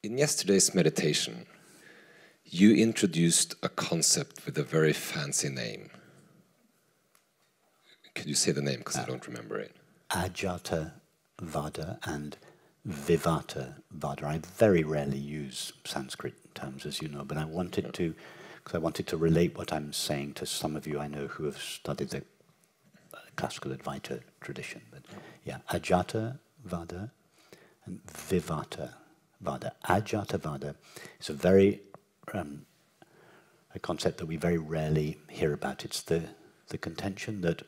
In yesterday's meditation, you introduced a concept with a very fancy name. Could you say the name, because I don't remember it? Ajātivāda and Vivartavāda. I very rarely use Sanskrit terms, as you know, but I wanted to, because I wanted to relate what I'm saying to some of you I know who have studied the classical Advaita tradition. But yeah, Ajātivāda and Vivartavāda. Ajātivāda is a very a concept that we very rarely hear about. It's the contention that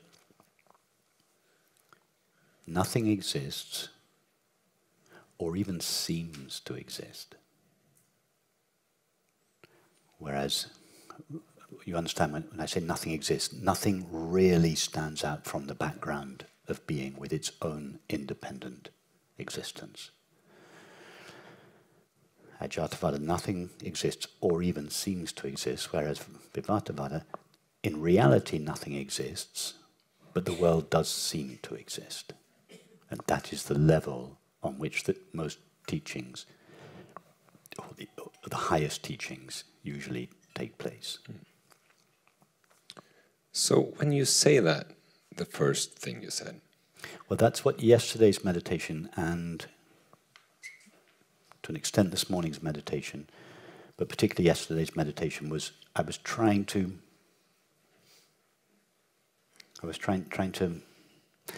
nothing exists or even seems to exist. Whereas, you understand when I say nothing exists, nothing really stands out from the background of being with its own independent existence. Ajātivāda, nothing exists or even seems to exist, whereas Vivartavāda, in reality nothing exists, but the world does seem to exist. And that is the level on which most teachings, or the highest teachings, usually take place. So when you say that, the first thing you said. Well, that's what yesterday's meditation and to an extent this morning's meditation, but particularly yesterday's meditation was, I was trying to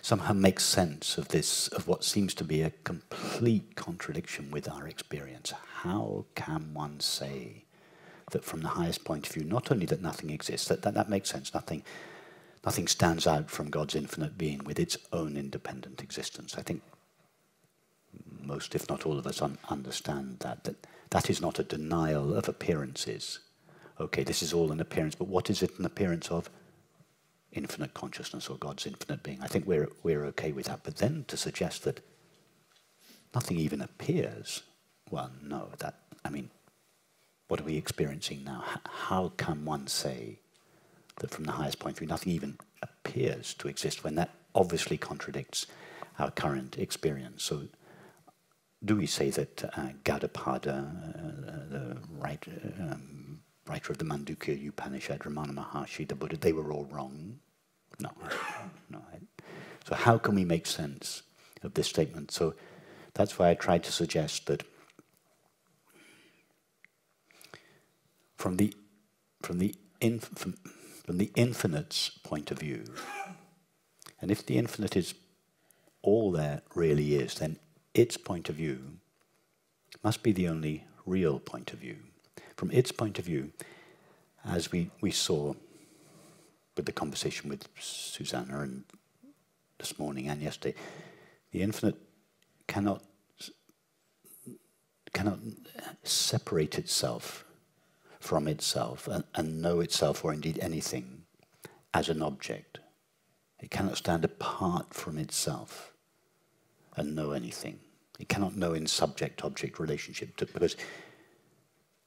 somehow make sense of this, of what seems to be a complete contradiction with our experience. How can one say that from the highest point of view, not only that nothing exists, that makes sense, nothing stands out from God's infinite being with its own independent existence. I think most, if not all of us, understand that is not a denial of appearances. Okay, this is all an appearance, but what is it an appearance of? Infinite consciousness or God's infinite being. I think we're okay with that. But then to suggest that nothing even appears, well, no, what are we experiencing now? How can one say that from the highest point of view nothing even appears to exist when that obviously contradicts our current experience? So do we say that Gaudapada, the writer of the Mandukya Upanishad, Ramana Maharshi, the Buddha, they were all wrong? No. So how can we make sense of this statement? So that's why I tried to suggest that from the infinite's point of view, and if the infinite is all there really is, then its point of view must be the only real point of view. From its point of view, as we saw with the conversation with Susanna and this morning and yesterday, the infinite cannot separate itself from itself and know itself, or indeed anything, as an object. It cannot stand apart from itself and know anything. It cannot know in subject-object relationship, because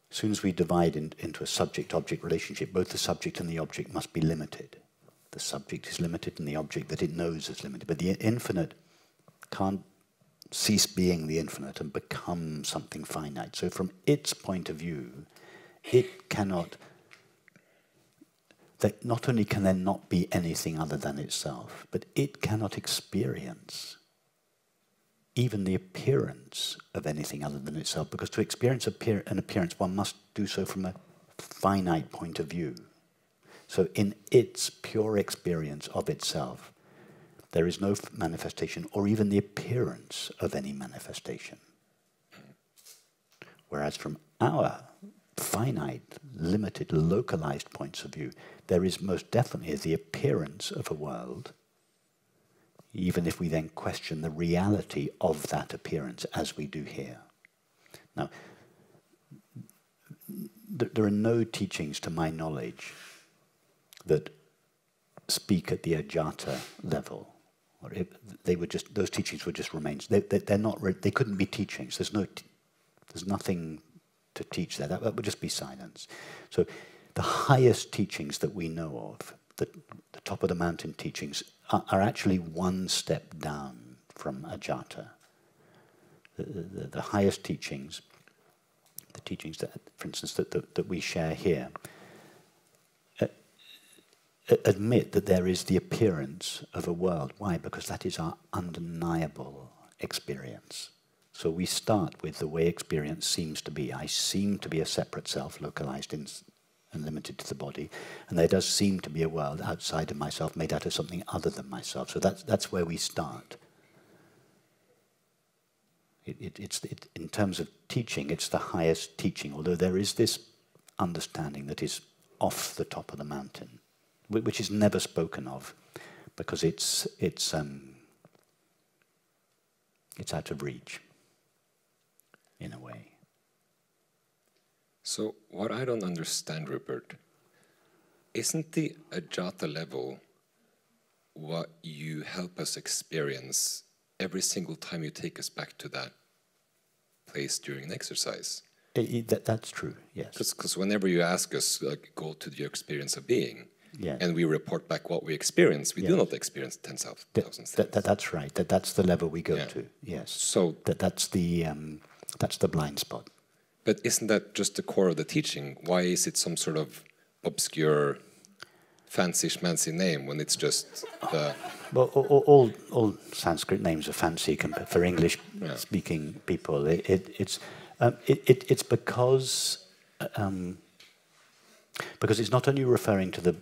as soon as we divide into a subject-object relationship, both the subject and the object must be limited. The subject is limited and the object that it knows is limited. But the infinite can't cease being the infinite and become something finite. So from its point of view, it cannot, that not only can there not be anything other than itself, but it cannot experience even the appearance of anything other than itself, because to experience an appearance, one must do so from a finite point of view. So in its pure experience of itself, there is no manifestation or even the appearance of any manifestation. Whereas from our finite, limited, localized points of view, there is most definitely the appearance of a world, even if we then question the reality of that appearance, as we do here. Now, there are no teachings, to my knowledge, that speak at the Ajāta level. Or if they would just, those teachings would just remain. They're not. They couldn't be teachings. There's nothing to teach there. That would just be silence. So, the highest teachings that we know of, the top of the mountain teachings, are actually one step down from Ajāta. The highest teachings the teachings that, for instance, that we share here, admit that there is the appearance of a world. Why? Because that is our undeniable experience. So we start with the way experience seems to be. I seem to be a separate self, localized and limited to the body, and there does seem to be a world outside of myself, made out of something other than myself. So that's where we start. In terms of teaching, it's the highest teaching, although there is this understanding that is off the top of the mountain, which is never spoken of, because it's out of reach, in a way. So what I don't understand, Rupert, isn't the Ajāta level what you help us experience every single time you take us back to that place during an exercise? That's true, yes. Because whenever you ask us, like, go to the experience of being, yes, and we report back what we experience, we yes, do not experience 10,000 things. That's right. That's the level we go to, yes. So that's the blind spot. But isn't that just the core of the teaching? Why is it some sort of obscure, fancy schmancy name when it's just the... Well, all Sanskrit names are fancy for English-speaking people. It's because it's not only referring to the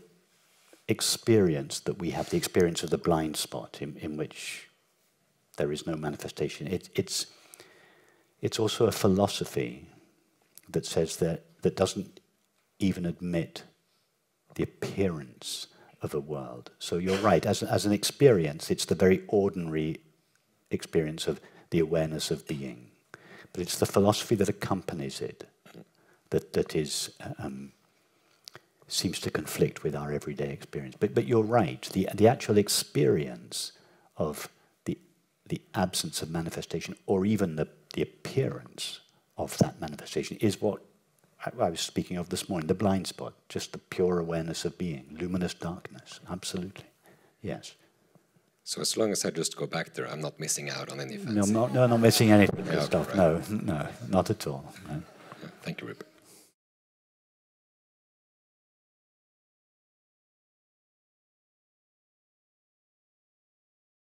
experience that we have, the experience of the blind spot in which there is no manifestation. It's also a philosophy that says that doesn't even admit the appearance of a world. So you're right, as an experience, it's the very ordinary experience of the awareness of being. But it's the philosophy that accompanies it that is seems to conflict with our everyday experience. But you're right, the actual experience of the absence of manifestation, or even the appearance of that manifestation, is what I was speaking of this morning, the blind spot, just the pure awareness of being, luminous darkness, absolutely, yes. So as long as I just go back there, I'm not missing out on any fancy... No, not missing anything, Yeah, stuff. right. No, not at all. No. Yeah, thank you, Rupert.